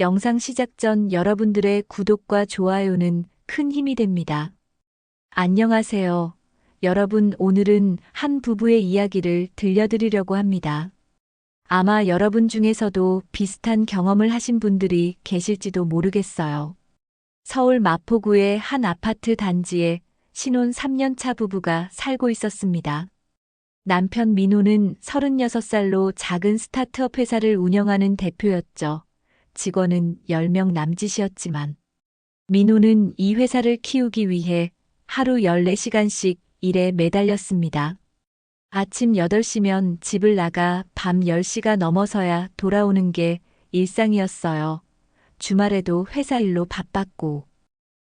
영상 시작 전 여러분들의 구독과 좋아요는 큰 힘이 됩니다. 안녕하세요. 여러분, 오늘은 한 부부의 이야기를 들려드리려고 합니다. 아마 여러분 중에서도 비슷한 경험을 하신 분들이 계실지도 모르겠어요. 서울 마포구의 한 아파트 단지에 신혼 3년차 부부가 살고 있었습니다. 남편 민호는 36살로 작은 스타트업 회사를 운영하는 대표였죠. 직원은 10명 남짓이었지만 민호는 이 회사를 키우기 위해 하루 14시간씩 일에 매달렸습니다. 아침 8시면 집을 나가 밤 10시가 넘어서야 돌아오는 게 일상이었어요. 주말에도 회사 일로 바빴고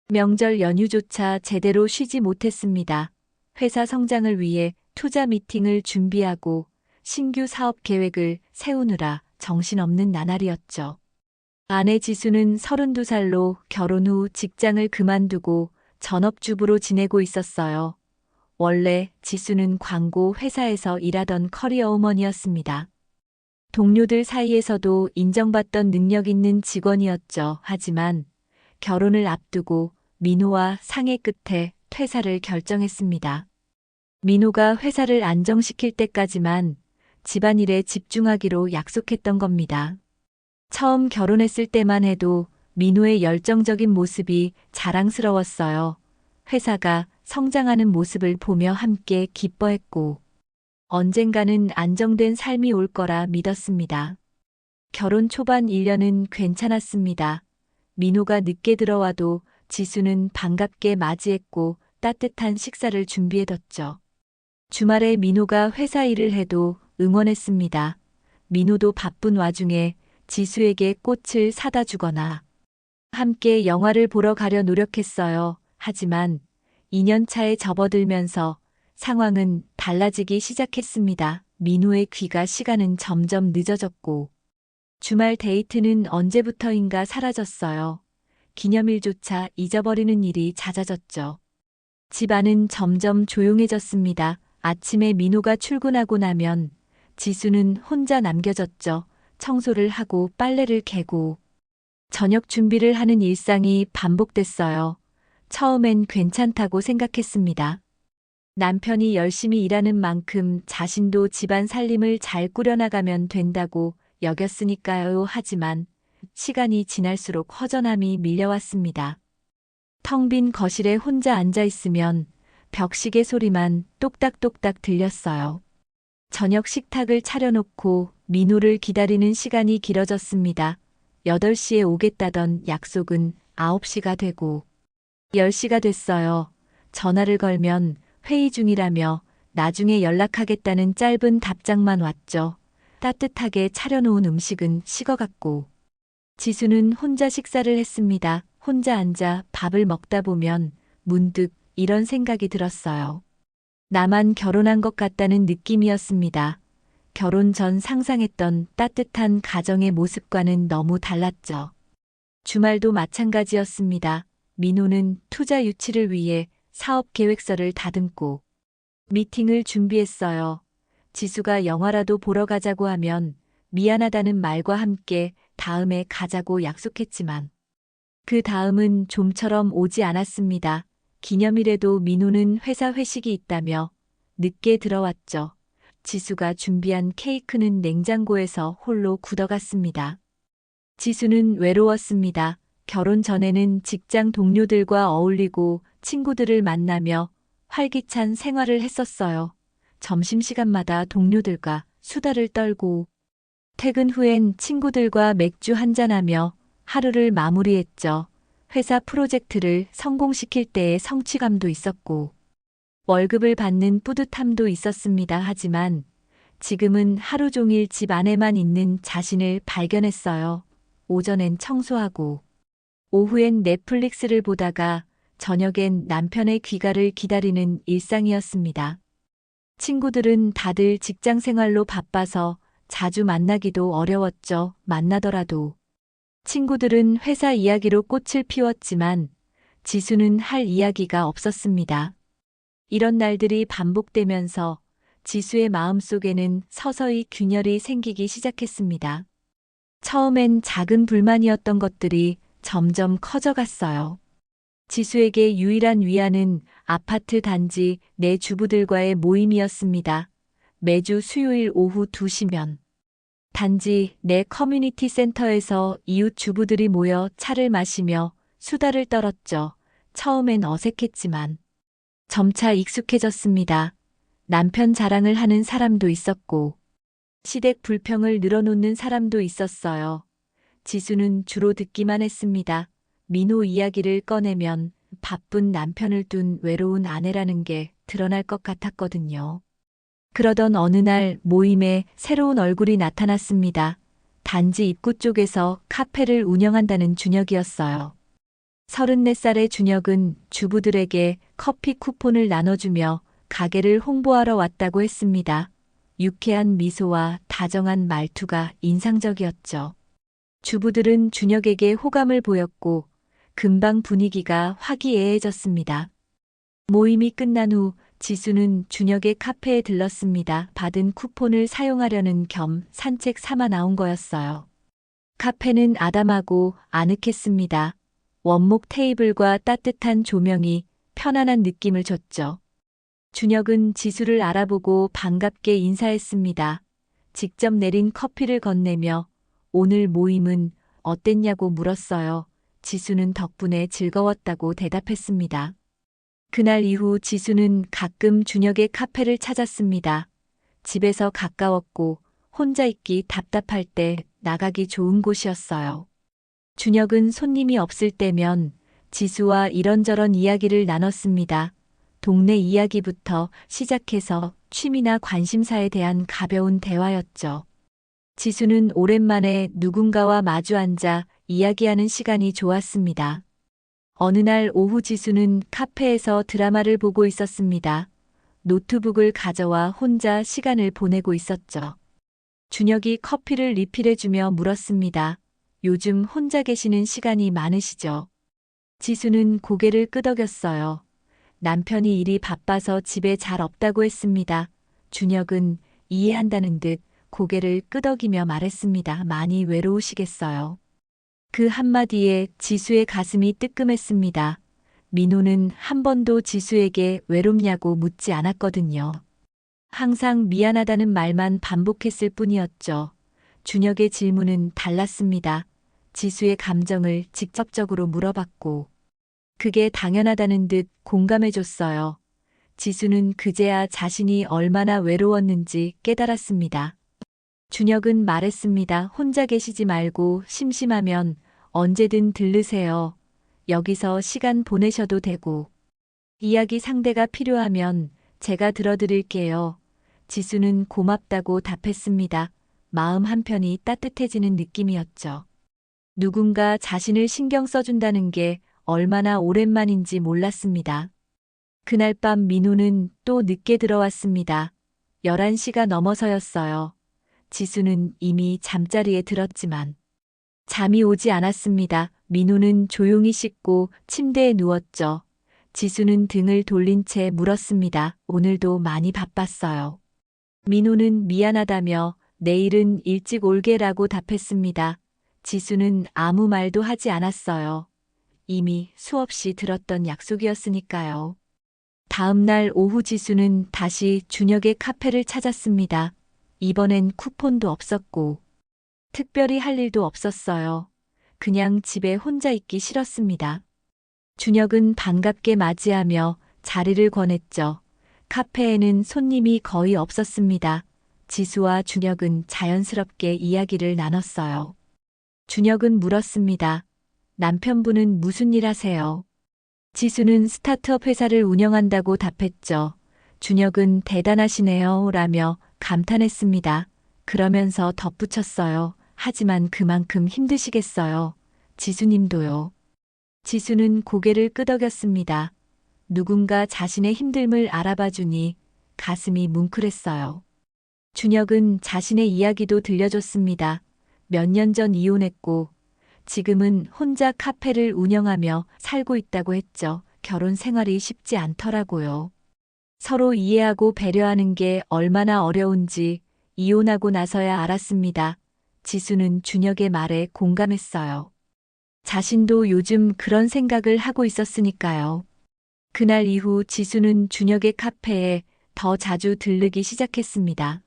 명절 연휴조차 제대로 쉬지 못했습니다. 회사 성장을 위해 투자 미팅을 준비하고 신규 사업 계획을 세우느라 정신없는 나날이었죠. 아내 지수는 32살로 결혼 후 직장을 그만두고 전업주부로 지내고 있었어요. 원래 지수는 광고 회사에서 일하던 커리어 우먼이었습니다. 동료들 사이에서도 인정받던 능력 있는 직원이었죠. 하지만 결혼을 앞두고 민호와 상의 끝에 퇴사를 결정했습니다. 민호가 회사를 안정시킬 때까지만 집안일에 집중하기로 약속했던 겁니다. 처음 결혼했을 때만 해도 민호의 열정적인 모습이 자랑스러웠어요. 회사가 성장하는 모습을 보며 함께 기뻐했고 언젠가는 안정된 삶이 올 거라 믿었습니다. 결혼 초반 1년은 괜찮았습니다. 민호가 늦게 들어와도 지수는 반갑게 맞이했고 따뜻한 식사를 준비해뒀죠. 주말에 민호가 회사 일을 해도 응원했습니다. 민호도 바쁜 와중에 지수에게 꽃을 사다 주거나 함께 영화를 보러 가려 노력했어요. 하지만 2년 차에 접어들면서 상황은 달라지기 시작했습니다. 민호의 귀가 시간은 점점 늦어졌고 주말 데이트는 언제부터인가 사라졌어요. 기념일조차 잊어버리는 일이 잦아졌죠. 집 안은 점점 조용해졌습니다. 아침에 민호가 출근하고 나면 지수는 혼자 남겨졌죠. 청소를 하고 빨래를 개고 저녁 준비를 하는 일상이 반복됐어요. 처음엔 괜찮다고 생각했습니다. 남편이 열심히 일하는 만큼 자신도 집안 살림을 잘 꾸려나가면 된다고 여겼으니까요. 하지만 시간이 지날수록 허전함이 밀려왔습니다. 텅 빈 거실에 혼자 앉아 있으면 벽시계 소리만 똑딱똑딱 들렸어요. 저녁 식탁을 차려놓고 민호를 기다리는 시간이 길어졌습니다. 8시에 오겠다던 약속은 9시가 되고 10시가 됐어요. 전화를 걸면 회의 중이라며 나중에 연락하겠다는 짧은 답장만 왔죠. 따뜻하게 차려놓은 음식은 식어갔고 지수는 혼자 식사를 했습니다. 혼자 앉아 밥을 먹다 보면 문득 이런 생각이 들었어요. 나만 결혼한 것 같다는 느낌이었습니다. 결혼 전 상상했던 따뜻한 가정의 모습과는 너무 달랐죠. 주말도 마찬가지였습니다. 민호는 투자 유치를 위해 사업 계획서를 다듬고 미팅을 준비했어요. 지수가 영화라도 보러 가자고 하면 미안하다는 말과 함께 다음에 가자고 약속했지만 그 다음은 좀처럼 오지 않았습니다. 기념일에도 민호는 회사 회식이 있다며 늦게 들어왔죠. 지수가 준비한 케이크는 냉장고에서 홀로 굳어갔습니다. 지수는 외로웠습니다. 결혼 전에는 직장 동료들과 어울리고 친구들을 만나며 활기찬 생활을 했었어요. 점심시간마다 동료들과 수다를 떨고 퇴근 후엔 친구들과 맥주 한잔하며 하루를 마무리했죠. 회사 프로젝트를 성공시킬 때의 성취감도 있었고 월급을 받는 뿌듯함도 있었습니다. 하지만 지금은 하루 종일 집 안에만 있는 자신을 발견했어요. 오전엔 청소하고 오후엔 넷플릭스를 보다가 저녁엔 남편의 귀가를 기다리는 일상이었습니다. 친구들은 다들 직장 생활로 바빠서 자주 만나기도 어려웠죠. 만나더라도 친구들은 회사 이야기로 꽃을 피웠지만 지수는 할 이야기가 없었습니다. 이런 날들이 반복되면서 지수의 마음속에는 서서히 균열이 생기기 시작했습니다. 처음엔 작은 불만이었던 것들이 점점 커져갔어요. 지수에게 유일한 위안은 아파트 단지 내 주부들과의 모임이었습니다. 매주 수요일 오후 2시면 단지 내 커뮤니티 센터에서 이웃 주부들이 모여 차를 마시며 수다를 떨었죠. 처음엔 어색했지만 점차 익숙해졌습니다. 남편 자랑을 하는 사람도 있었고 시댁 불평을 늘어놓는 사람도 있었어요. 지수는 주로 듣기만 했습니다. 민호 이야기를 꺼내면 바쁜 남편을 둔 외로운 아내라는 게 드러날 것 같았거든요. 그러던 어느 날 모임에 새로운 얼굴이 나타났습니다. 단지 입구 쪽에서 카페를 운영한다는 준혁이었어요. 34살의 준혁은 주부들에게 커피 쿠폰을 나눠주며 가게를 홍보하러 왔다고 했습니다. 유쾌한 미소와 다정한 말투가 인상적이었죠. 주부들은 준혁에게 호감을 보였고 금방 분위기가 화기애애해졌습니다. 모임이 끝난 후 지수는 준혁의 카페에 들렀습니다. 받은 쿠폰을 사용하려는 겸 산책 삼아 나온 거였어요. 카페는 아담하고 아늑했습니다. 원목 테이블과 따뜻한 조명이 편안한 느낌을 줬죠. 준혁은 지수를 알아보고 반갑게 인사했습니다. 직접 내린 커피를 건네며 오늘 모임은 어땠냐고 물었어요. 지수는 덕분에 즐거웠다고 대답했습니다. 그날 이후 지수는 가끔 준혁의 카페를 찾았습니다. 집에서 가까웠고 혼자 있기 답답할 때 나가기 좋은 곳이었어요. 준혁은 손님이 없을 때면 지수와 이런저런 이야기를 나눴습니다. 동네 이야기부터 시작해서 취미나 관심사에 대한 가벼운 대화였죠. 지수는 오랜만에 누군가와 마주 앉아 이야기하는 시간이 좋았습니다. 어느 날 오후 지수는 카페에서 드라마를 보고 있었습니다. 노트북을 가져와 혼자 시간을 보내고 있었죠. 준혁이 커피를 리필해주며 물었습니다. 요즘 혼자 계시는 시간이 많으시죠? 지수는 고개를 끄덕였어요. 남편이 일이 바빠서 집에 잘 없다고 했습니다. 준혁은 이해한다는 듯 고개를 끄덕이며 말했습니다. 많이 외로우시겠어요. 그 한마디에 지수의 가슴이 뜨끔했습니다. 민호는 한 번도 지수에게 외롭냐고 묻지 않았거든요. 항상 미안하다는 말만 반복했을 뿐이었죠. 준혁의 질문은 달랐습니다. 지수의 감정을 직접적으로 물어봤고 그게 당연하다는 듯 공감해줬어요. 지수는 그제야 자신이 얼마나 외로웠는지 깨달았습니다. 준혁은 말했습니다. 혼자 계시지 말고 심심하면 언제든 들르세요. 여기서 시간 보내셔도 되고 이야기 상대가 필요하면 제가 들어드릴게요. 지수는 고맙다고 답했습니다. 마음 한편이 따뜻해지는 느낌이었죠. 누군가 자신을 신경 써준다는 게 얼마나 오랜만인지 몰랐습니다. 그날 밤 민호는 또 늦게 들어왔습니다. 11시가 넘어서였어요. 지수는 이미 잠자리에 들었지만 잠이 오지 않았습니다. 민호는 조용히 씻고 침대에 누웠죠. 지수는 등을 돌린 채 물었습니다. 오늘도 많이 바빴어요. 민호는 미안하다며 내일은 일찍 올게라고 답했습니다. 지수는 아무 말도 하지 않았어요. 이미 수없이 들었던 약속이었으니까요. 다음 날 오후 지수는 다시 준혁의 카페를 찾았습니다. 이번엔 쿠폰도 없었고 특별히 할 일도 없었어요. 그냥 집에 혼자 있기 싫었습니다. 준혁은 반갑게 맞이하며 자리를 권했죠. 카페에는 손님이 거의 없었습니다. 지수와 준혁은 자연스럽게 이야기를 나눴어요. 준혁은 물었습니다. 남편분은 무슨 일 하세요? 지수는 스타트업 회사를 운영한다고 답했죠. 준혁은 대단하시네요 라며 감탄했습니다. 그러면서 덧붙였어요. 하지만 그만큼 힘드시겠어요. 지수님도요. 지수는 고개를 끄덕였습니다. 누군가 자신의 힘듦을 알아봐주니 가슴이 뭉클했어요. 준혁은 자신의 이야기도 들려줬습니다. 몇 년 전 이혼했고 지금은 혼자 카페를 운영하며 살고 있다고 했죠. 결혼 생활이 쉽지 않더라고요. 서로 이해하고 배려하는 게 얼마나 어려운지 이혼하고 나서야 알았습니다. 지수는 준혁의 말에 공감했어요. 자신도 요즘 그런 생각을 하고 있었으니까요. 그날 이후 지수는 준혁의 카페에 더 자주 들르기 시작했습니다.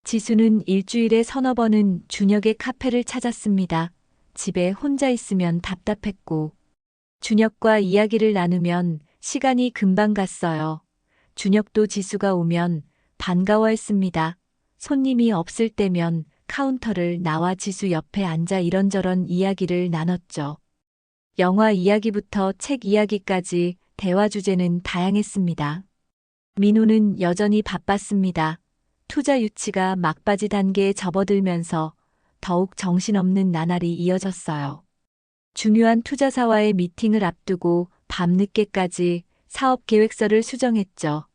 지수는 일주일에 서너 번은 준혁의 카페를 찾았습니다. 집에 혼자 있으면 답답했고, 준혁과 이야기를 나누면 시간이 금방 갔어요. 준혁도 지수가 오면 반가워했습니다. 손님이 없을 때면 카운터를 나와 지수 옆에 앉아 이런저런 이야기를 나눴죠. 영화 이야기부터 책 이야기까지 대화 주제는 다양했습니다. 민호는 여전히 바빴습니다. 투자 유치가 막바지 단계에 접어들면서 더욱 정신없는 나날이 이어졌어요. 중요한 투자사와의 미팅을 앞두고 밤늦게까지 사업 계획서를 수정했죠.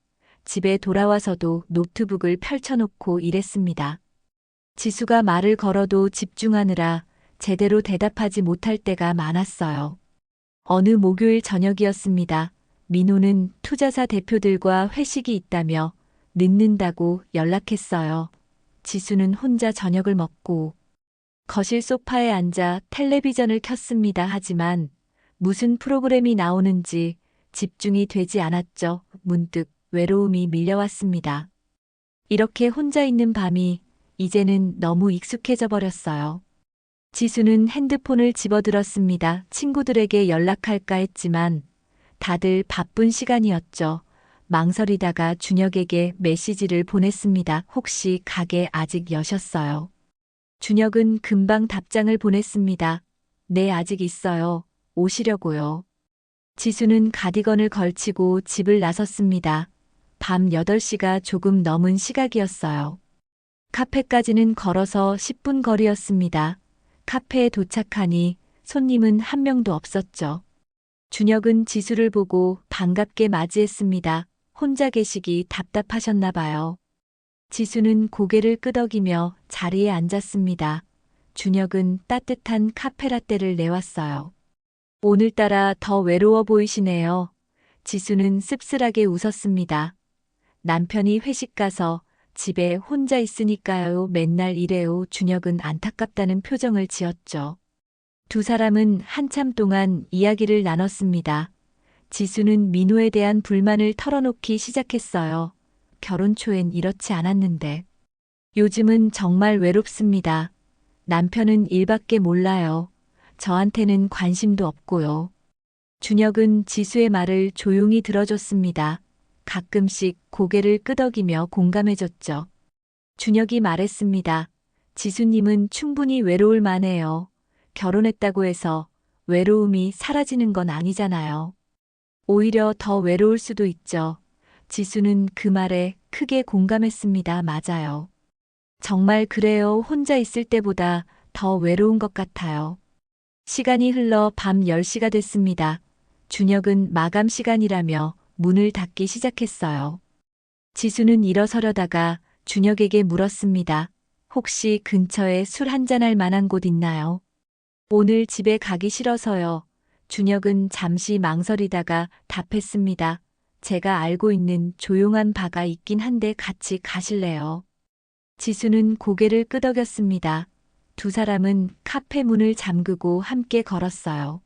집에 돌아와서도 노트북을 펼쳐놓고 일했습니다. 지수가 말을 걸어도 집중하느라 제대로 대답하지 못할 때가 많았어요. 어느 목요일 저녁이었습니다. 민호는 투자사 대표들과 회식이 있다며 늦는다고 연락했어요. 지수는 혼자 저녁을 먹고 거실 소파에 앉아 텔레비전을 켰습니다. 하지만 무슨 프로그램이 나오는지 집중이 되지 않았죠. 문득 외로움이 밀려왔습니다. 이렇게 혼자 있는 밤이 이제는 너무 익숙해져 버렸어요. 지수는 핸드폰을 집어들었습니다. 친구들에게 연락할까 했지만 다들 바쁜 시간이었죠. 망설이다가 준혁에게 메시지를 보냈습니다. 혹시 가게 아직 여셨어요? 준혁은 금방 답장을 보냈습니다. 네, 아직 있어요. 오시려고요. 지수는 가디건을 걸치고 집을 나섰습니다. 밤 8시가 조금 넘은 시각이었어요. 카페까지는 걸어서 10분 거리였습니다. 카페에 도착하니 손님은 한 명도 없었죠. 준혁은 지수를 보고 반갑게 맞이했습니다. 혼자 계시기 답답하셨나 봐요. 지수는 고개를 끄덕이며 자리에 앉았습니다. 준혁은 따뜻한 카페라떼를 내왔어요. 오늘따라 더 외로워 보이시네요. 지수는 씁쓸하게 웃었습니다. 남편이 회식 가서 집에 혼자 있으니까요. 맨날 이래요. 준혁은 안타깝다는 표정을 지었죠. 두 사람은 한참 동안 이야기를 나눴습니다. 지수는 민호에 대한 불만을 털어놓기 시작했어요. 결혼 초엔 이렇지 않았는데. 요즘은 정말 외롭습니다. 남편은 일밖에 몰라요. 저한테는 관심도 없고요. 준혁은 지수의 말을 조용히 들어줬습니다. 가끔씩 고개를 끄덕이며 공감해줬죠. 준혁이 말했습니다. 지수님은 충분히 외로울 만해요. 결혼했다고 해서 외로움이 사라지는 건 아니잖아요. 오히려 더 외로울 수도 있죠. 지수는 그 말에 크게 공감했습니다. 맞아요. 정말 그래요. 혼자 있을 때보다 더 외로운 것 같아요. 시간이 흘러 밤 10시가 됐습니다. 준혁은 마감 시간이라며 문을 닫기 시작했어요. 지수는 일어서려다가 준혁에게 물었습니다. 혹시 근처에 술 한잔할 만한 곳 있나요? 오늘 집에 가기 싫어서요. 준혁은 잠시 망설이다가 답했습니다. 제가 알고 있는 조용한 바가 있긴 한데 같이 가실래요? 지수는 고개를 끄덕였습니다. 두 사람은 카페 문을 잠그고 함께 걸었어요.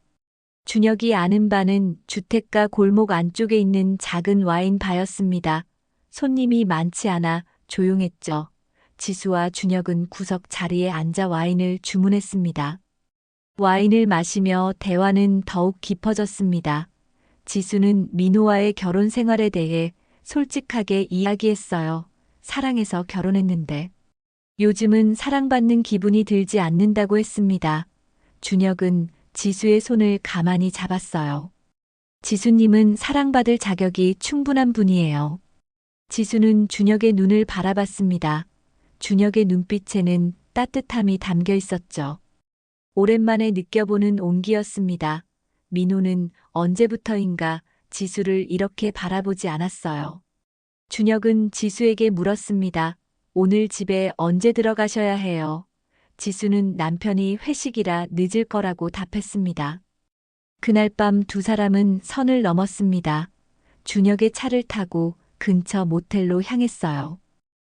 준혁이 아는 바는 주택가 골목 안쪽에 있는 작은 와인 바였습니다. 손님이 많지 않아 조용했죠. 지수와 준혁은 구석 자리에 앉아 와인을 주문했습니다. 와인을 마시며 대화는 더욱 깊어졌습니다. 지수는 민호와의 결혼 생활에 대해 솔직하게 이야기했어요. 사랑해서 결혼했는데 요즘은 사랑받는 기분이 들지 않는다고 했습니다. 준혁은 지수의 손을 가만히 잡았어요. 지수님은 사랑받을 자격이 충분한 분이에요. 지수는 준혁의 눈을 바라봤습니다. 준혁의 눈빛에는 따뜻함이 담겨 있었죠. 오랜만에 느껴보는 온기였습니다. 민호는 언제부터인가 지수를 이렇게 바라보지 않았어요. 준혁은 지수에게 물었습니다. 오늘 집에 언제 들어가셔야 해요? 지수는 남편이 회식이라 늦을 거라고 답했습니다. 그날 밤 두 사람은 선을 넘었습니다. 준혁의 차를 타고 근처 모텔로 향했어요.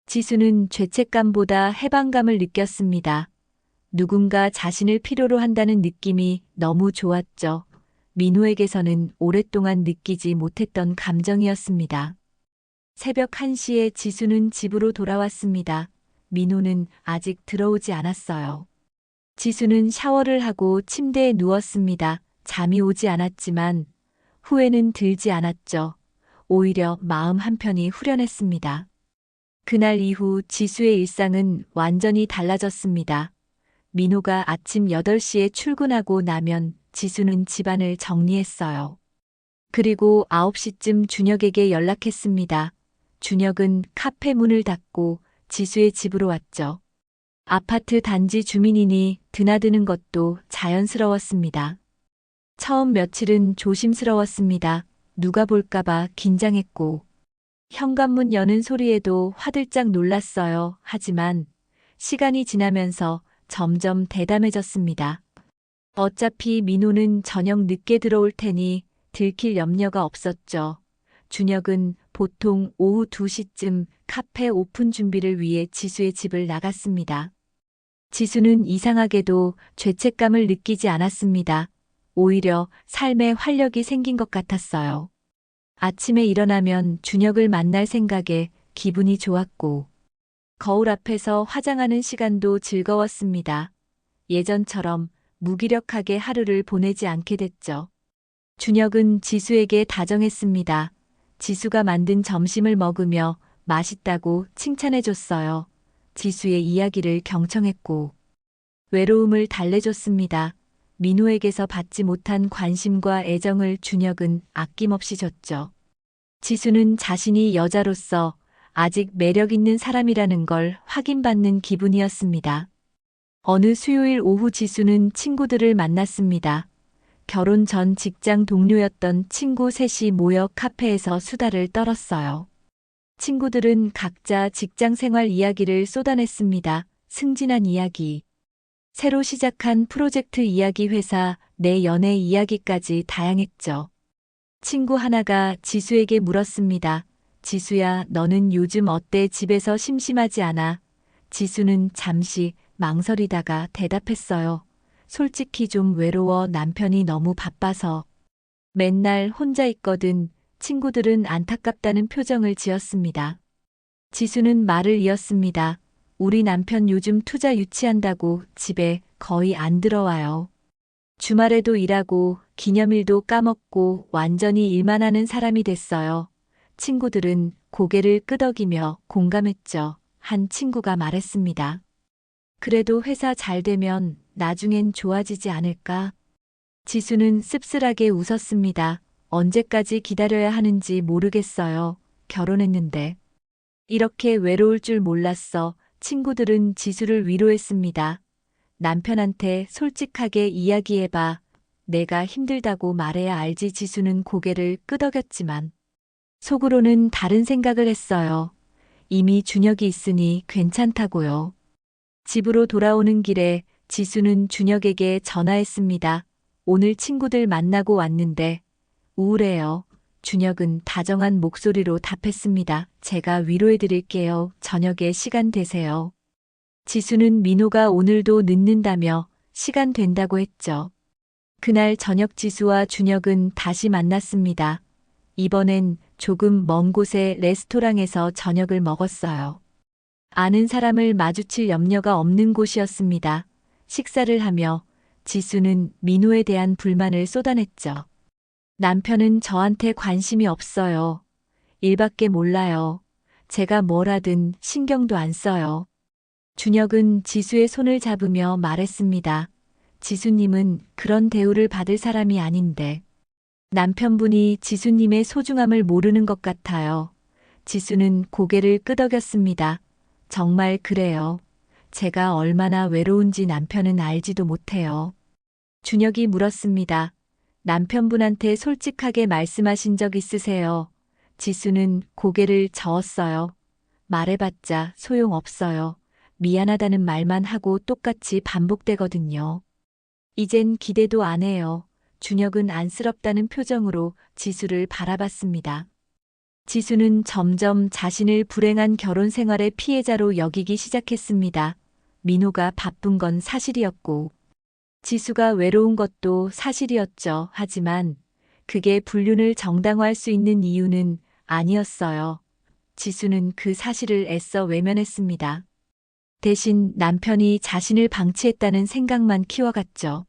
지수는 죄책감보다 해방감을 느꼈습니다. 누군가 자신을 필요로 한다는 느낌이 너무 좋았죠. 민호에게서는 오랫동안 느끼지 못했던 감정이었습니다. 새벽 1시에 지수는 집으로 돌아왔습니다. 민호는 아직 들어오지 않았어요. 지수는 샤워를 하고 침대에 누웠습니다. 잠이 오지 않았지만 후회는 들지 않았죠. 오히려 마음 한편이 후련했습니다. 그날 이후 지수의 일상은 완전히 달라졌습니다. 민호가 아침 8시에 출근하고 나면 지수는 집안을 정리했어요. 그리고 9시쯤 준혁에게 연락했습니다. 준혁은 카페 문을 닫고 지수의 집으로 왔죠. 아파트 단지 주민이니 드나드는 것도 자연스러웠습니다. 처음 며칠은 조심스러웠습니다. 누가 볼까봐 긴장했고, 현관문 여는 소리에도 화들짝 놀랐어요. 하지만 시간이 지나면서 점점 대담해졌습니다. 어차피 민호는 저녁 늦게 들어올 테니 들킬 염려가 없었죠. 준혁은 보통 오후 2시쯤 카페 오픈 준비를 위해 지수의 집을 나갔습니다. 지수는 이상하게도 죄책감을 느끼지 않았습니다. 오히려 삶에 활력이 생긴 것 같았어요. 아침에 일어나면 준혁을 만날 생각에 기분이 좋았고, 거울 앞에서 화장하는 시간도 즐거웠습니다. 예전처럼 무기력하게 하루를 보내지 않게 됐죠. 준혁은 지수에게 다정했습니다. 지수가 만든 점심을 먹으며 맛있다고 칭찬해줬어요. 지수의 이야기를 경청했고, 외로움을 달래줬습니다. 민호에게서 받지 못한 관심과 애정을 준혁은 아낌없이 줬죠. 지수는 자신이 여자로서 아직 매력 있는 사람이라는 걸 확인받는 기분이었습니다. 어느 수요일 오후 지수는 친구들을 만났습니다. 결혼 전 직장 동료였던 친구 셋이 모여 카페에서 수다를 떨었어요. 친구들은 각자 직장 생활 이야기를 쏟아냈습니다. 승진한 이야기, 새로 시작한 프로젝트 이야기, 회사 내 연애 이야기까지 다양했죠. 친구 하나가 지수에게 물었습니다. 지수야, 너는 요즘 어때? 집에서 심심하지 않아? 지수는 잠시 망설이다가 대답했어요. 솔직히 좀 외로워. 남편이 너무 바빠서. 맨날 혼자 있거든. 친구들은 안타깝다는 표정을 지었습니다. 지수는 말을 이었습니다. 우리 남편 요즘 투자 유치한다고 집에 거의 안 들어와요. 주말에도 일하고 기념일도 까먹고 완전히 일만 하는 사람이 됐어요. 친구들은 고개를 끄덕이며 공감했죠. 한 친구가 말했습니다. 그래도 회사 잘 되면 나중엔 좋아지지 않을까? 지수는 씁쓸하게 웃었습니다. 언제까지 기다려야 하는지 모르겠어요. 결혼했는데. 이렇게 외로울 줄 몰랐어. 친구들은 지수를 위로했습니다. 남편한테 솔직하게 이야기해봐. 내가 힘들다고 말해야 알지. 지수는 고개를 끄덕였지만 속으로는 다른 생각을 했어요. 이미 준혁이 있으니 괜찮다고요. 집으로 돌아오는 길에 지수는 준혁에게 전화했습니다. 오늘 친구들 만나고 왔는데 우울해요. 준혁은 다정한 목소리로 답했습니다. 제가 위로해드릴게요. 저녁에 시간 되세요. 지수는 민호가 오늘도 늦는다며 시간 된다고 했죠. 그날 저녁 지수와 준혁은 다시 만났습니다. 이번엔 조금 먼 곳의 레스토랑에서 저녁을 먹었어요. 아는 사람을 마주칠 염려가 없는 곳이었습니다. 식사를 하며 지수는 민호에 대한 불만을 쏟아냈죠. 남편은 저한테 관심이 없어요. 일밖에 몰라요. 제가 뭘 하든 신경도 안 써요. 준혁은 지수의 손을 잡으며 말했습니다. 지수님은 그런 대우를 받을 사람이 아닌데. 남편분이 지수님의 소중함을 모르는 것 같아요. 지수는 고개를 끄덕였습니다. 정말 그래요. 제가 얼마나 외로운지 남편은 알지도 못해요. 준혁이 물었습니다. 남편분한테 솔직하게 말씀하신 적 있으세요? 지수는 고개를 저었어요. 말해봤자 소용없어요. 미안하다는 말만 하고 똑같이 반복되거든요. 이젠 기대도 안 해요. 준혁은 안쓰럽다는 표정으로 지수를 바라봤습니다. 지수는 점점 자신을 불행한 결혼 생활의 피해자로 여기기 시작했습니다. 민호가 바쁜 건 사실이었고, 지수가 외로운 것도 사실이었죠. 하지만 그게 불륜을 정당화할 수 있는 이유는 아니었어요. 지수는 그 사실을 애써 외면했습니다. 대신 남편이 자신을 방치했다는 생각만 키워갔죠.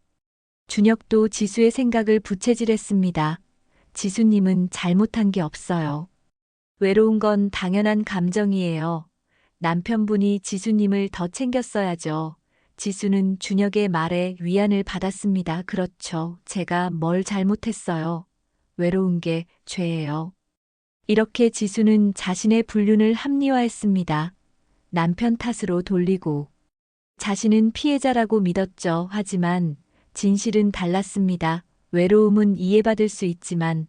준혁도 지수의 생각을 부채질했습니다. 지수님은 잘못한 게 없어요. 외로운 건 당연한 감정이에요. 남편분이 지수님을 더 챙겼어야죠. 지수는 준혁의 말에 위안을 받았습니다. 그렇죠. 제가 뭘 잘못했어요. 외로운 게 죄예요. 이렇게 지수는 자신의 불륜을 합리화했습니다. 남편 탓으로 돌리고. 자신은 피해자라고 믿었죠. 하지만 진실은 달랐습니다. 외로움은 이해받을 수 있지만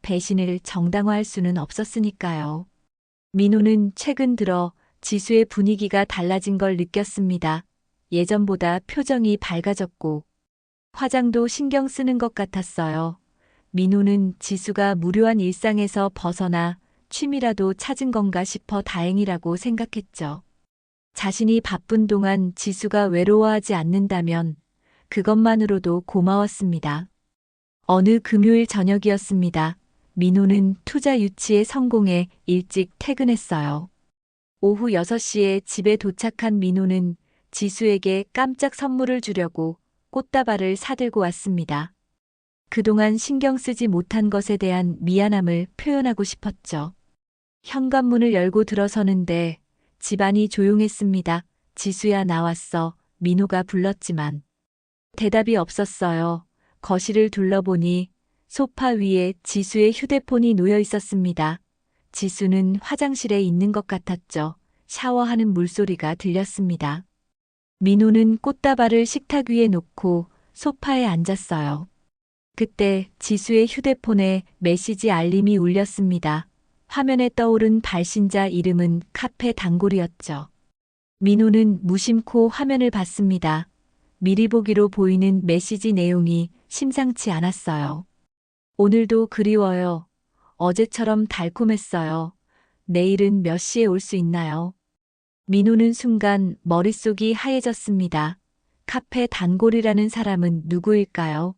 배신을 정당화할 수는 없었으니까요. 민호는 최근 들어 지수의 분위기가 달라진 걸 느꼈습니다. 예전보다 표정이 밝아졌고 화장도 신경 쓰는 것 같았어요. 민호는 지수가 무료한 일상에서 벗어나 취미라도 찾은 건가 싶어 다행이라고 생각했죠. 자신이 바쁜 동안 지수가 외로워하지 않는다면 그것만으로도 고마웠습니다. 어느 금요일 저녁이었습니다. 민호는 투자 유치에 성공해 일찍 퇴근했어요. 오후 6시에 집에 도착한 민호는 지수에게 깜짝 선물을 주려고 꽃다발을 사들고 왔습니다. 그동안 신경 쓰지 못한 것에 대한 미안함을 표현하고 싶었죠. 현관문을 열고 들어서는데 집안이 조용했습니다. 지수야 나왔어. 민호가 불렀지만 대답이 없었어요. 거실을 둘러보니 소파 위에 지수의 휴대폰이 놓여 있었습니다. 지수는 화장실에 있는 것 같았죠. 샤워하는 물소리가 들렸습니다. 민호는 꽃다발을 식탁 위에 놓고 소파에 앉았어요. 그때 지수의 휴대폰에 메시지 알림이 울렸습니다. 화면에 떠오른 발신자 이름은 카페 단골이었죠. 민호는 무심코 화면을 봤습니다. 미리 보기로 보이는 메시지 내용이 심상치 않았어요. 오늘도 그리워요. 어제처럼 달콤했어요. 내일은 몇 시에 올 수 있나요? 민호는 순간 머릿속이 하얘졌습니다. 카페 단골이라는 사람은 누구일까요?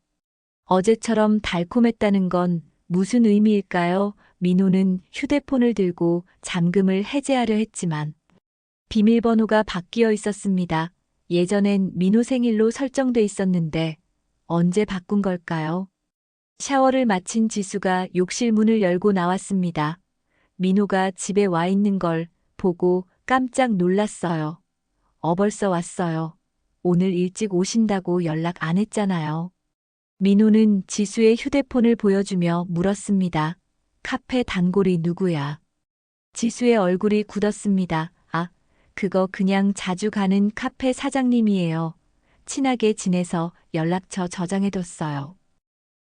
어제처럼 달콤했다는 건 무슨 의미일까요? 민호는 휴대폰을 들고 잠금을 해제하려 했지만 비밀번호가 바뀌어 있었습니다. 예전엔 민호 생일로 설정돼 있었는데 언제 바꾼 걸까요? 샤워를 마친 지수가 욕실 문을 열고 나왔습니다. 민호가 집에 와 있는 걸 보고 깜짝 놀랐어요. 벌써 왔어요. 오늘 일찍 오신다고 연락 안 했잖아요. 민호는 지수의 휴대폰을 보여주며 물었습니다. 카페 단골이 누구야? 지수의 얼굴이 굳었습니다. 아, 그거 그냥 자주 가는 카페 사장님이에요. 친하게 지내서 연락처 저장해뒀어요.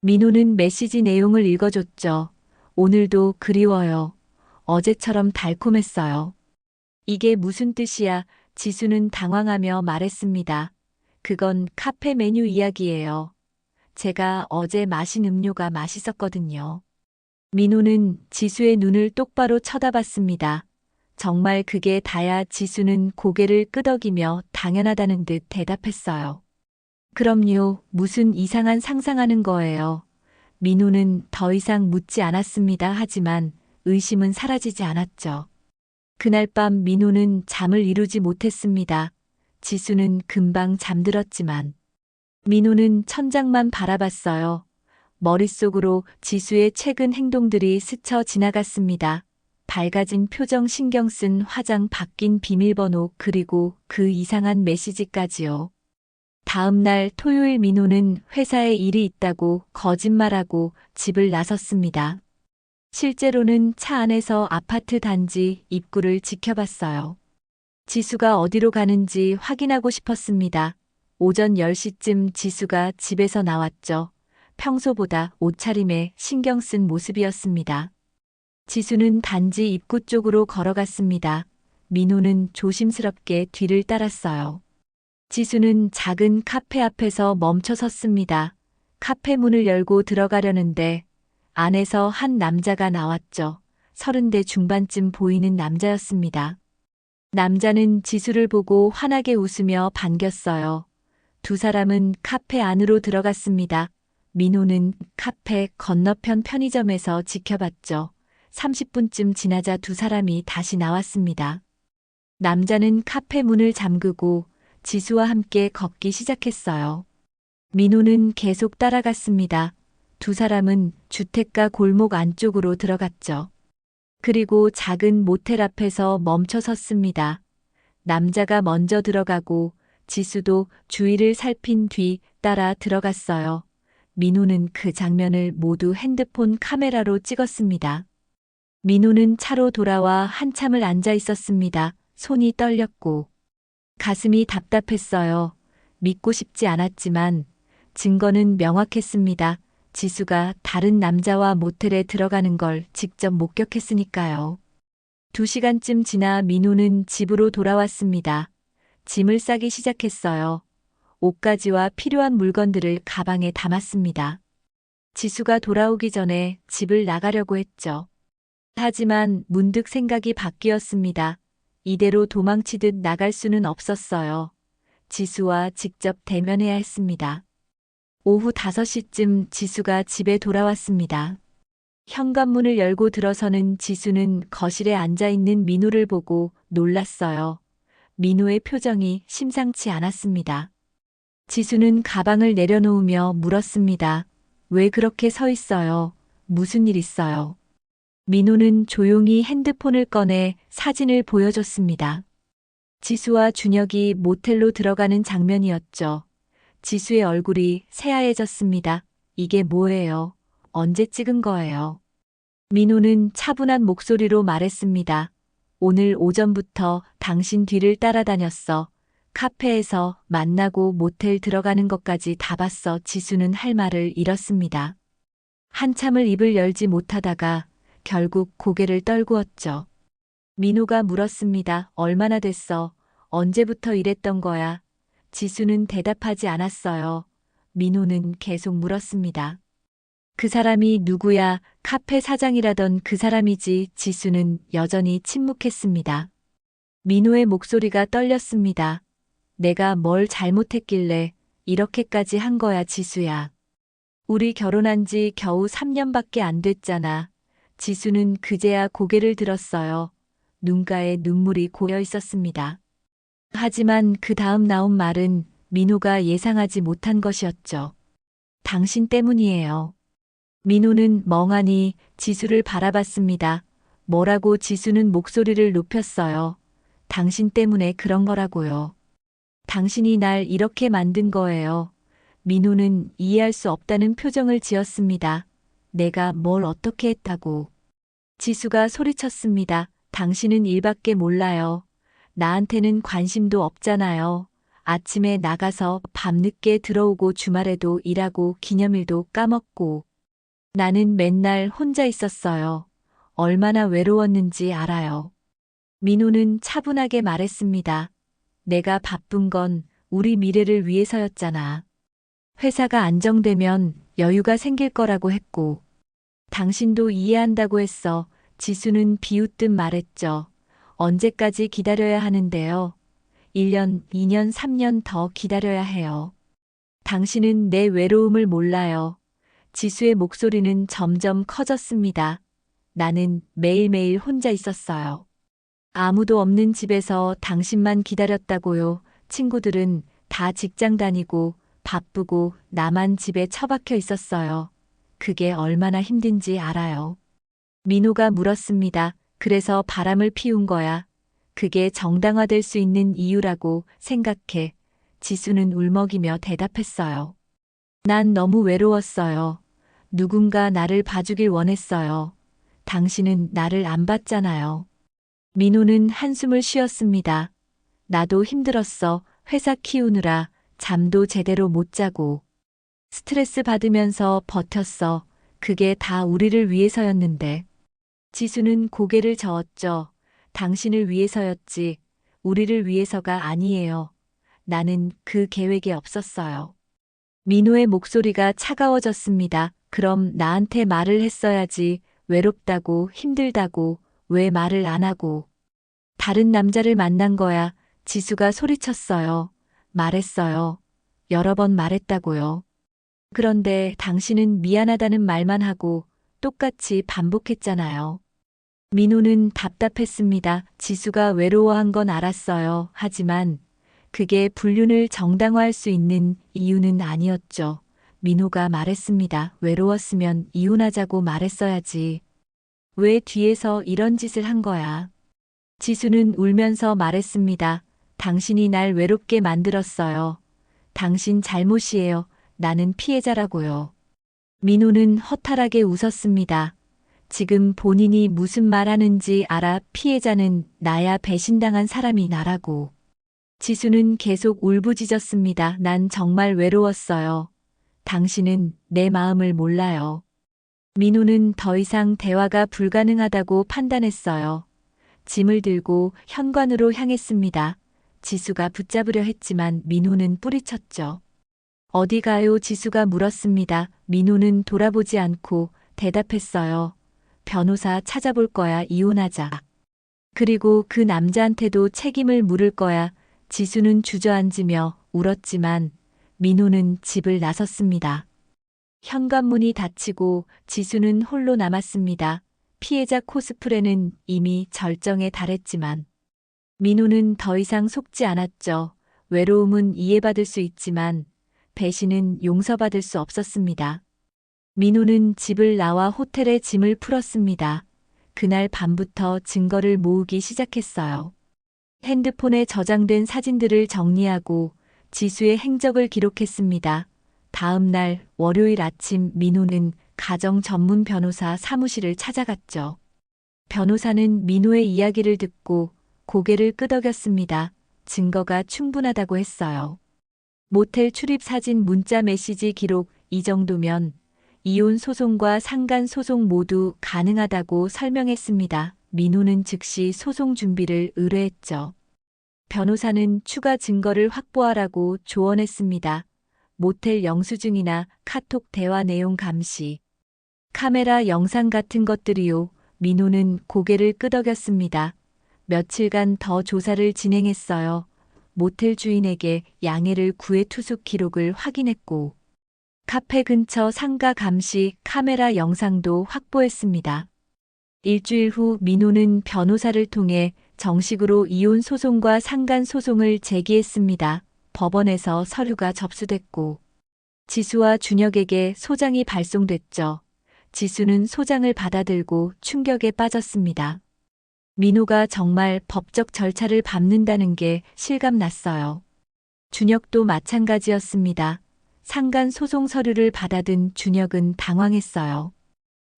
민호는 메시지 내용을 읽어줬죠. 오늘도 그리워요. 어제처럼 달콤했어요. 이게 무슨 뜻이야? 지수는 당황하며 말했습니다. 그건 카페 메뉴 이야기예요. 제가 어제 마신 음료가 맛있었거든요. 민호는 지수의 눈을 똑바로 쳐다봤습니다. 정말 그게 다야. 지수는 고개를 끄덕이며 당연하다는 듯 대답했어요. 그럼요, 무슨 이상한 상상하는 거예요. 민호는 더 이상 묻지 않았습니다. 하지만 의심은 사라지지 않았죠. 그날 밤 민호는 잠을 이루지 못했습니다. 지수는 금방 잠들었지만 민호는 천장만 바라봤어요. 머릿속으로 지수의 최근 행동들이 스쳐 지나갔습니다. 밝아진 표정, 신경 쓴 화장, 바뀐 비밀번호, 그리고 그 이상한 메시지까지요. 다음 날 토요일 민호는 회사에 일이 있다고 거짓말하고 집을 나섰습니다. 실제로는 차 안에서 아파트 단지 입구를 지켜봤어요. 지수가 어디로 가는지 확인하고 싶었습니다. 오전 10시쯤 지수가 집에서 나왔죠. 평소보다 옷차림에 신경 쓴 모습이었습니다. 지수는 단지 입구 쪽으로 걸어갔습니다. 민호는 조심스럽게 뒤를 따랐어요. 지수는 작은 카페 앞에서 멈춰 섰습니다. 카페 문을 열고 들어가려는데 안에서 한 남자가 나왔죠. 30대 중반쯤 보이는 남자였습니다. 남자는 지수를 보고 환하게 웃으며 반겼어요. 두 사람은 카페 안으로 들어갔습니다. 민호는 카페 건너편 편의점에서 지켜봤죠. 30분쯤 지나자 두 사람이 다시 나왔습니다. 남자는 카페 문을 잠그고 지수와 함께 걷기 시작했어요. 민호는 계속 따라갔습니다. 두 사람은 주택가 골목 안쪽으로 들어갔죠. 그리고 작은 모텔 앞에서 멈춰 섰습니다. 남자가 먼저 들어가고 지수도 주위를 살핀 뒤 따라 들어갔어요. 민호는 그 장면을 모두 핸드폰 카메라로 찍었습니다. 민호는 차로 돌아와 한참을 앉아 있었습니다. 손이 떨렸고 가슴이 답답했어요. 믿고 싶지 않았지만 증거는 명확했습니다. 지수가 다른 남자와 모텔에 들어가는 걸 직접 목격했으니까요. 2시간쯤 지나 민호는 집으로 돌아왔습니다. 짐을 싸기 시작했어요. 옷가지와 필요한 물건들을 가방에 담았습니다. 지수가 돌아오기 전에 집을 나가려고 했죠. 하지만 문득 생각이 바뀌었습니다. 이대로 도망치듯 나갈 수는 없었어요. 지수와 직접 대면해야 했습니다. 오후 5시쯤 지수가 집에 돌아왔습니다. 현관문을 열고 들어서는 지수는 거실에 앉아있는 민호를 보고 놀랐어요. 민호의 표정이 심상치 않았습니다. 지수는 가방을 내려놓으며 물었습니다. 왜 그렇게 서 있어요? 무슨 일 있어요? 민호는 조용히 핸드폰을 꺼내 사진을 보여줬습니다. 지수와 준혁이 모텔로 들어가는 장면이었죠. 지수의 얼굴이 새하얘졌습니다. 이게 뭐예요? 언제 찍은 거예요? 민호는 차분한 목소리로 말했습니다. 오늘 오전부터 당신 뒤를 따라다녔어. 카페에서 만나고 모텔 들어가는 것까지 다 봤어. 지수는 할 말을 잃었습니다. 한참을 입을 열지 못하다가 결국 고개를 떨구었죠. 민호가 물었습니다. 얼마나 됐어? 언제부터 이랬던 거야? 지수는 대답하지 않았어요. 민호는 계속 물었습니다. 그 사람이 누구야? 카페 사장이라던 그 사람이지. 지수는 여전히 침묵했습니다. 민호의 목소리가 떨렸습니다. 내가 뭘 잘못했길래 이렇게까지 한 거야, 지수야. 우리 결혼한 지 겨우 3년밖에 안 됐잖아. 지수는 그제야 고개를 들었어요. 눈가에 눈물이 고여 있었습니다. 하지만 그 다음 나온 말은 민호가 예상하지 못한 것이었죠. 당신 때문이에요. 민호는 멍하니 지수를 바라봤습니다. 뭐라고? 지수는 목소리를 높였어요. 당신 때문에 그런 거라고요. 당신이 날 이렇게 만든 거예요. 민호는 이해할 수 없다는 표정을 지었습니다. 내가 뭘 어떻게 했다고. 지수가 소리쳤습니다. 당신은 일밖에 몰라요. 나한테는 관심도 없잖아요. 아침에 나가서 밤늦게 들어오고 주말에도 일하고 기념일도 까먹고. 나는 맨날 혼자 있었어요. 얼마나 외로웠는지 알아요. 민호는 차분하게 말했습니다. 내가 바쁜 건 우리 미래를 위해서였잖아. 회사가 안정되면 여유가 생길 거라고 했고. 당신도 이해한다고 했어. 지수는 비웃듯 말했죠. 언제까지 기다려야 하는데요? 1년, 2년, 3년 더 기다려야 해요. 당신은 내 외로움을 몰라요. 지수의 목소리는 점점 커졌습니다. 나는 매일매일 혼자 있었어요. 아무도 없는 집에서 당신만 기다렸다고요. 친구들은 다 직장 다니고 바쁘고 나만 집에 처박혀 있었어요. 그게 얼마나 힘든지 알아요. 민호가 물었습니다. 그래서 바람을 피운 거야. 그게 정당화될 수 있는 이유라고 생각해. 지수는 울먹이며 대답했어요. 난 너무 외로웠어요. 누군가 나를 봐주길 원했어요. 당신은 나를 안 봤잖아요. 민호는 한숨을 쉬었습니다. 나도 힘들었어. 회사 키우느라 잠도 제대로 못 자고. 스트레스 받으면서 버텼어. 그게 다 우리를 위해서였는데. 지수는 고개를 저었죠. 당신을 위해서였지. 우리를 위해서가 아니에요. 나는 그 계획에 없었어요. 민호의 목소리가 차가워졌습니다. 그럼 나한테 말을 했어야지. 외롭다고 힘들다고 왜 말을 안 하고. 다른 남자를 만난 거야. 지수가 소리쳤어요. 말했어요. 여러 번 말했다고요. 그런데 당신은 미안하다는 말만 하고 똑같이 반복했잖아요. 민호는 답답했습니다. 지수가 외로워한 건 알았어요. 하지만 그게 불륜을 정당화할 수 있는 이유는 아니었죠. 민호가 말했습니다. 외로웠으면 이혼하자고 말했어야지. 왜 뒤에서 이런 짓을 한 거야? 지수는 울면서 말했습니다. 당신이 날 외롭게 만들었어요. 당신 잘못이에요. 나는 피해자라고요. 민호는 허탈하게 웃었습니다. 지금 본인이 무슨 말 하는지 알아. 피해자는 나야, 배신당한 사람이 나라고. 지수는 계속 울부짖었습니다. 난 정말 외로웠어요. 당신은 내 마음을 몰라요. 민호는 더 이상 대화가 불가능하다고 판단했어요. 짐을 들고 현관으로 향했습니다. 지수가 붙잡으려 했지만 민호는 뿌리쳤죠. 어디 가요? 지수가 물었습니다. 민호는 돌아보지 않고 대답했어요. 변호사 찾아볼 거야. 이혼하자. 그리고 그 남자한테도 책임을 물을 거야. 지수는 주저앉으며 울었지만 민호는 집을 나섰습니다. 현관문이 닫히고 지수는 홀로 남았습니다. 피해자 코스프레는 이미 절정에 달했지만 민호는 더 이상 속지 않았죠. 외로움은 이해받을 수 있지만 배신은 용서받을 수 없었습니다. 민호는 집을 나와 호텔에 짐을 풀었습니다. 그날 밤부터 증거를 모으기 시작했어요. 핸드폰에 저장된 사진들을 정리하고 지수의 행적을 기록했습니다. 다음 날 월요일 아침 민호는 가정 전문 변호사 사무실을 찾아갔죠. 변호사는 민호의 이야기를 듣고 고개를 끄덕였습니다. 증거가 충분하다고 했어요. 모텔 출입 사진, 문자 메시지 기록, 이 정도면 이혼 소송과 상간 소송 모두 가능하다고 설명했습니다. 민호는 즉시 소송 준비를 의뢰했죠. 변호사는 추가 증거를 확보하라고 조언했습니다. 모텔 영수증이나 카톡 대화 내용 감시, 카메라 영상 같은 것들이요. 민호는 고개를 끄덕였습니다. 며칠간 더 조사를 진행했어요. 모텔 주인에게 양해를 구해 투숙 기록을 확인했고 카페 근처 상가 감시 카메라 영상도 확보했습니다. 일주일 후 민호는 변호사를 통해 정식으로 이혼 소송과 상간 소송을 제기했습니다. 법원에서 서류가 접수됐고 지수와 준혁에게 소장이 발송됐죠. 지수는 소장을 받아들고 충격에 빠졌습니다. 민호가 정말 법적 절차를 밟는다는 게 실감났어요. 준혁도 마찬가지였습니다. 상간 소송 서류를 받아든 준혁은 당황했어요.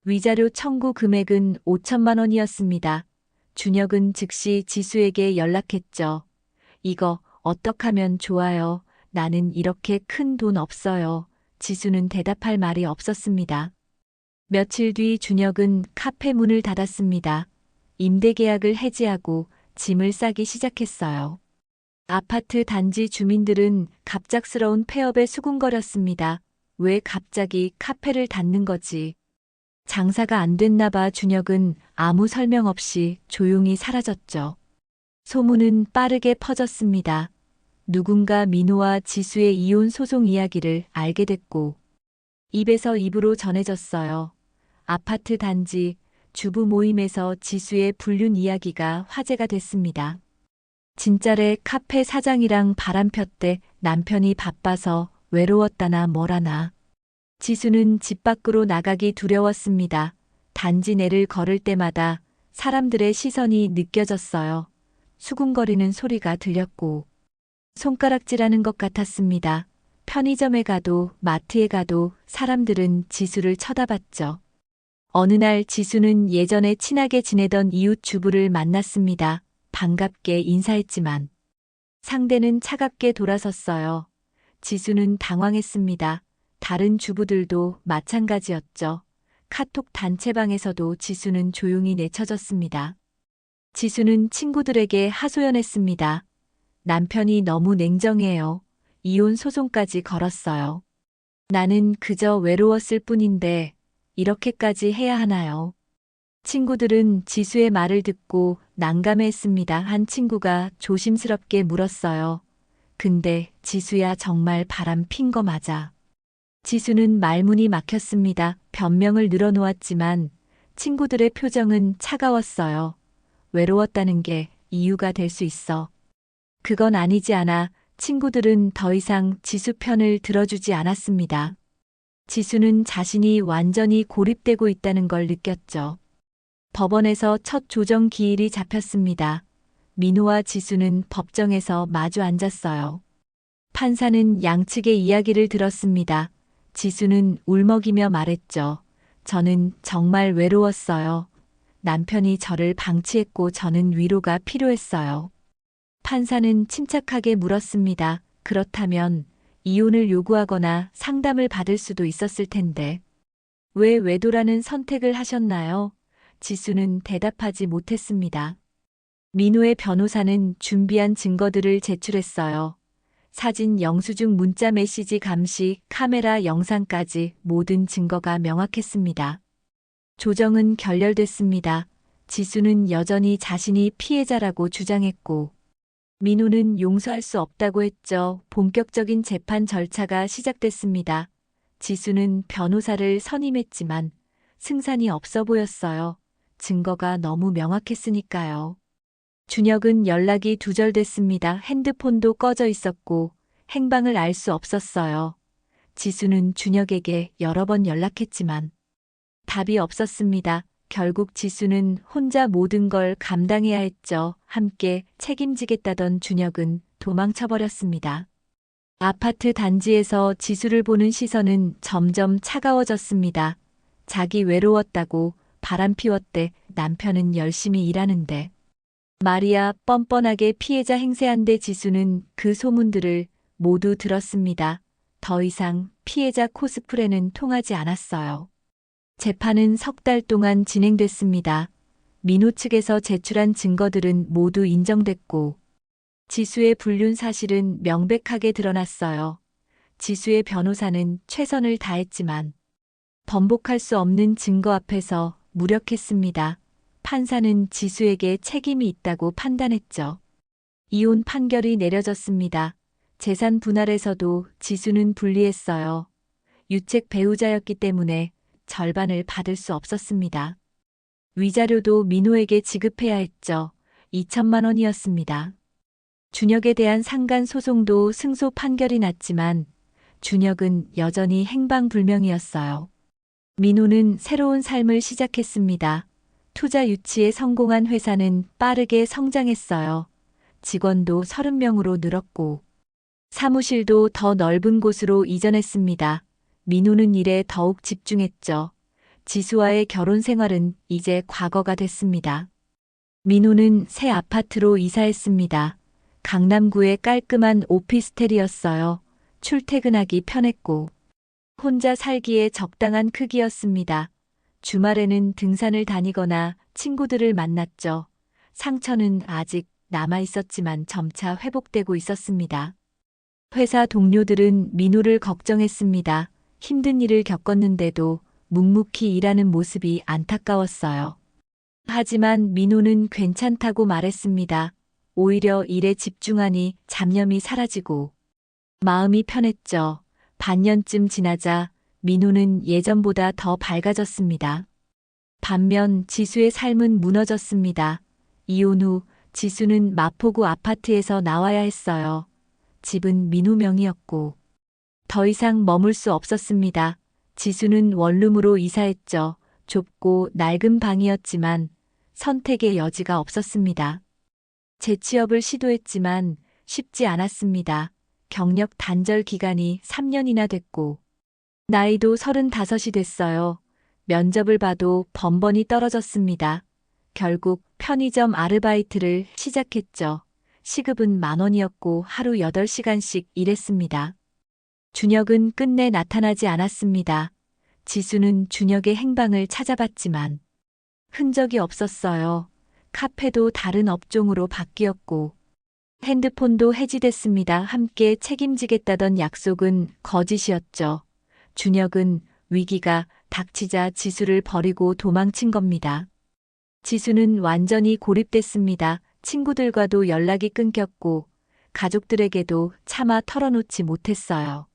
위자료 청구 금액은 5천만 원이었습니다. 준혁은 즉시 지수에게 연락했죠. 이거 어떡하면 좋아요? 나는 이렇게 큰 돈 없어요. 지수는 대답할 말이 없었습니다. 며칠 뒤 준혁은 카페 문을 닫았습니다. 임대 계약을 해지하고 짐을 싸기 시작했어요. 아파트 단지 주민들은 갑작스러운 폐업에 수군거렸습니다. 왜 갑자기 카페를 닫는 거지? 장사가 안 됐나 봐. 준혁은 아무 설명 없이 조용히 사라졌죠. 소문은 빠르게 퍼졌습니다. 누군가 민호와 지수의 이혼 소송 이야기를 알게 됐고 입에서 입으로 전해졌어요. 아파트 단지 주부 모임에서 지수의 불륜 이야기가 화제가 됐습니다. 진짜래 카페 사장이랑 바람 폈대. 남편이 바빠서 외로웠다나 뭐라나. 지수는 집 밖으로 나가기 두려웠습니다. 단지 내를 걸을 때마다 사람들의 시선이 느껴졌어요. 수군거리는 소리가 들렸고 손가락질하는 것 같았습니다. 편의점에 가도 마트에 가도 사람들은 지수를 쳐다봤죠. 어느 날 지수는 예전에 친하게 지내던 이웃 주부를 만났습니다. 반갑게 인사했지만 상대는 차갑게 돌아섰어요. 지수는 당황했습니다. 다른 주부들도 마찬가지였죠. 카톡 단체방에서도 지수는 조용히 내쳐졌습니다. 지수는 친구들에게 하소연했습니다. 남편이 너무 냉정해요. 이혼 소송까지 걸었어요. 나는 그저 외로웠을 뿐인데 이렇게까지 해야 하나요? 친구들은 지수의 말을 듣고 난감해했습니다. 한 친구가 조심스럽게 물었어요. 근데 지수야, 정말 바람 핀 거 맞아? 지수는 말문이 막혔습니다. 변명을 늘어놓았지만 친구들의 표정은 차가웠어요. 외로웠다는 게 이유가 될 수 있어. 그건 아니지 않아. 친구들은 더 이상 지수 편을 들어주지 않았습니다. 지수는 자신이 완전히 고립되고 있다는 걸 느꼈죠. 법원에서 첫 조정 기일이 잡혔습니다. 민호와 지수는 법정에서 마주 앉았어요. 판사는 양측의 이야기를 들었습니다. 지수는 울먹이며 말했죠. 저는 정말 외로웠어요. 남편이 저를 방치했고 저는 위로가 필요했어요. 판사는 침착하게 물었습니다. 그렇다면 이혼을 요구하거나 상담을 받을 수도 있었을 텐데 왜 외도라는 선택을 하셨나요? 지수는 대답하지 못했습니다. 민호의 변호사는 준비한 증거들을 제출했어요. 사진, 영수증, 문자, 메시지, 감시, 카메라, 영상까지 모든 증거가 명확했습니다. 조정은 결렬됐습니다. 지수는 여전히 자신이 피해자라고 주장했고, 민호는 용서할 수 없다고 했죠. 본격적인 재판 절차가 시작됐습니다. 지수는 변호사를 선임했지만 승산이 없어 보였어요. 증거가 너무 명확했으니까요. 준혁은 연락이 두절됐습니다. 핸드폰도 꺼져 있었고 행방을 알 수 없었어요. 지수는 준혁에게 여러 번 연락했지만 답이 없었습니다. 결국 지수는 혼자 모든 걸 감당해야 했죠. 함께 책임지겠다던 준혁은 도망쳐버렸습니다. 아파트 단지에서 지수를 보는 시선은 점점 차가워졌습니다. 자기 외로웠다고 바람 피웠대. 남편은 열심히 일하는데. 말이야 뻔뻔하게 피해자 행세한데 지수는 그 소문들을 모두 들었습니다. 더 이상 피해자 코스프레는 통하지 않았어요. 재판은 석 달 동안 진행됐습니다. 민호 측에서 제출한 증거들은 모두 인정됐고 지수의 불륜 사실은 명백하게 드러났어요. 지수의 변호사는 최선을 다했지만 번복할 수 없는 증거 앞에서 무력했습니다. 판사는 지수에게 책임이 있다고 판단했죠. 이혼 판결이 내려졌습니다. 재산 분할에서도 지수는 불리했어요. 유책 배우자였기 때문에 절반을 받을 수 없었습니다. 위자료도 민호에게 지급해야 했죠. 2천만 원이었습니다. 준혁에 대한 상간 소송도 승소 판결이 났지만 준혁은 여전히 행방불명이었어요. 민호는 새로운 삶을 시작했습니다. 투자 유치에 성공한 회사는 빠르게 성장했어요. 직원도 30명으로 늘었고 사무실도 더 넓은 곳으로 이전했습니다. 민호는 일에 더욱 집중했죠. 지수와의 결혼 생활은 이제 과거가 됐습니다. 민호는 새 아파트로 이사했습니다. 강남구의 깔끔한 오피스텔이었어요. 출퇴근하기 편했고 혼자 살기에 적당한 크기였습니다. 주말에는 등산을 다니거나 친구들을 만났죠. 상처는 아직 남아 있었지만 점차 회복되고 있었습니다. 회사 동료들은 민호를 걱정했습니다. 힘든 일을 겪었는데도 묵묵히 일하는 모습이 안타까웠어요. 하지만 민호는 괜찮다고 말했습니다. 오히려 일에 집중하니 잡념이 사라지고 마음이 편했죠. 반년쯤 지나자 민호는 예전보다 더 밝아졌습니다. 반면 지수의 삶은 무너졌습니다. 이혼 후 지수는 마포구 아파트에서 나와야 했어요. 집은 민호 명의였고 더 이상 머물 수 없었습니다. 지수는 원룸으로 이사했죠. 좁고 낡은 방이었지만 선택의 여지가 없었습니다. 재취업을 시도했지만 쉽지 않았습니다. 경력 단절 기간이 3년이나 됐고 나이도 35이 됐어요. 면접을 봐도 번번이 떨어졌습니다. 결국 편의점 아르바이트를 시작했죠. 시급은 10,000원이었고 하루 8시간씩 일했습니다. 준혁은 끝내 나타나지 않았습니다. 지수는 준혁의 행방을 찾아봤지만 흔적이 없었어요. 카페도 다른 업종으로 바뀌었고 핸드폰도 해지됐습니다. 함께 책임지겠다던 약속은 거짓이었죠. 준혁은 위기가 닥치자 지수를 버리고 도망친 겁니다. 지수는 완전히 고립됐습니다. 친구들과도 연락이 끊겼고, 가족들에게도 차마 털어놓지 못했어요.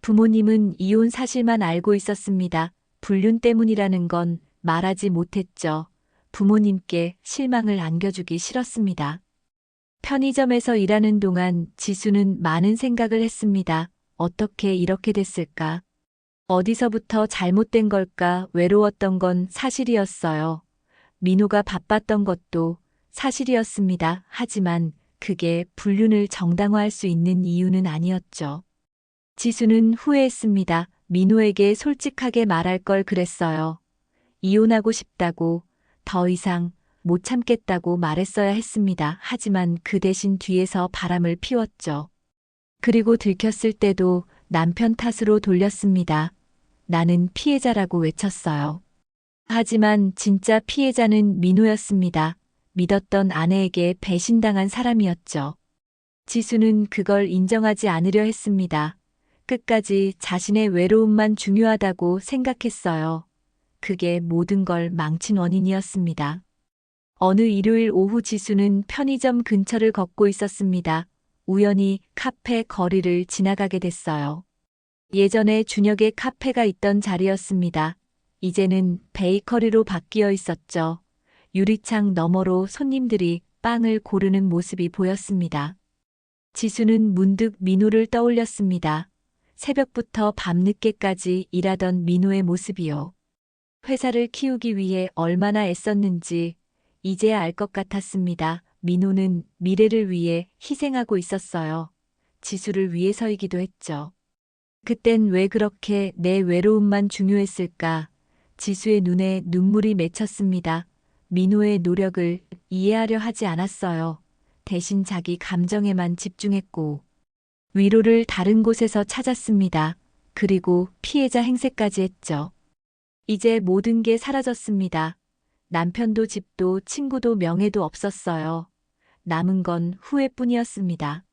부모님은 이혼 사실만 알고 있었습니다. 불륜 때문이라는 건 말하지 못했죠. 부모님께 실망을 안겨주기 싫었습니다. 편의점에서 일하는 동안 지수는 많은 생각을 했습니다. 어떻게 이렇게 됐을까? 어디서부터 잘못된 걸까? 외로웠던 건 사실이었어요. 민호가 바빴던 것도 사실이었습니다. 하지만 그게 불륜을 정당화할 수 있는 이유는 아니었죠. 지수는 후회했습니다. 민호에게 솔직하게 말할 걸 그랬어요. 이혼하고 싶다고, 더 이상 못 참겠다고 말했어야 했습니다. 하지만 그 대신 뒤에서 바람을 피웠죠. 그리고 들켰을 때도 남편 탓으로 돌렸습니다. 나는 피해자라고 외쳤어요. 하지만 진짜 피해자는 민호였습니다. 믿었던 아내에게 배신당한 사람이었죠. 지수는 그걸 인정하지 않으려 했습니다. 끝까지 자신의 외로움만 중요하다고 생각했어요. 그게 모든 걸 망친 원인이었습니다. 어느 일요일 오후 지수는 편의점 근처를 걷고 있었습니다. 우연히 카페 거리를 지나가게 됐어요. 예전에 준혁의 카페가 있던 자리였습니다. 이제는 베이커리로 바뀌어 있었죠. 유리창 너머로 손님들이 빵을 고르는 모습이 보였습니다. 지수는 문득 민호를 떠올렸습니다. 새벽부터 밤늦게까지 일하던 민호의 모습이요. 회사를 키우기 위해 얼마나 애썼는지 이제야 알 것 같았습니다. 민호는 미래를 위해 희생하고 있었어요. 지수를 위해서이기도 했죠. 그땐 왜 그렇게 내 외로움만 중요했을까? 지수의 눈에 눈물이 맺혔습니다. 민호의 노력을 이해하려 하지 않았어요. 대신 자기 감정에만 집중했고, 위로를 다른 곳에서 찾았습니다. 그리고 피해자 행세까지 했죠. 이제 모든 게 사라졌습니다. 남편도 집도 친구도 명예도 없었어요. 남은 건 후회뿐이었습니다.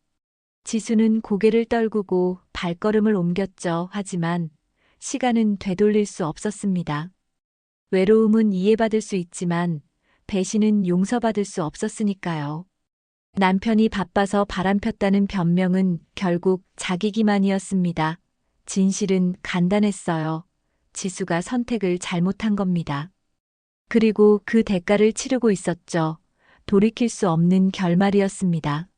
지수는 고개를 떨구고 발걸음을 옮겼죠. 하지만 시간은 되돌릴 수 없었습니다. 외로움은 이해받을 수 있지만 배신은 용서받을 수 없었으니까요. 남편이 바빠서 바람폈다는 변명은 결국 자기 기만이었습니다. 진실은 간단했어요. 지수가 선택을 잘못한 겁니다. 그리고 그 대가를 치르고 있었죠. 돌이킬 수 없는 결말이었습니다.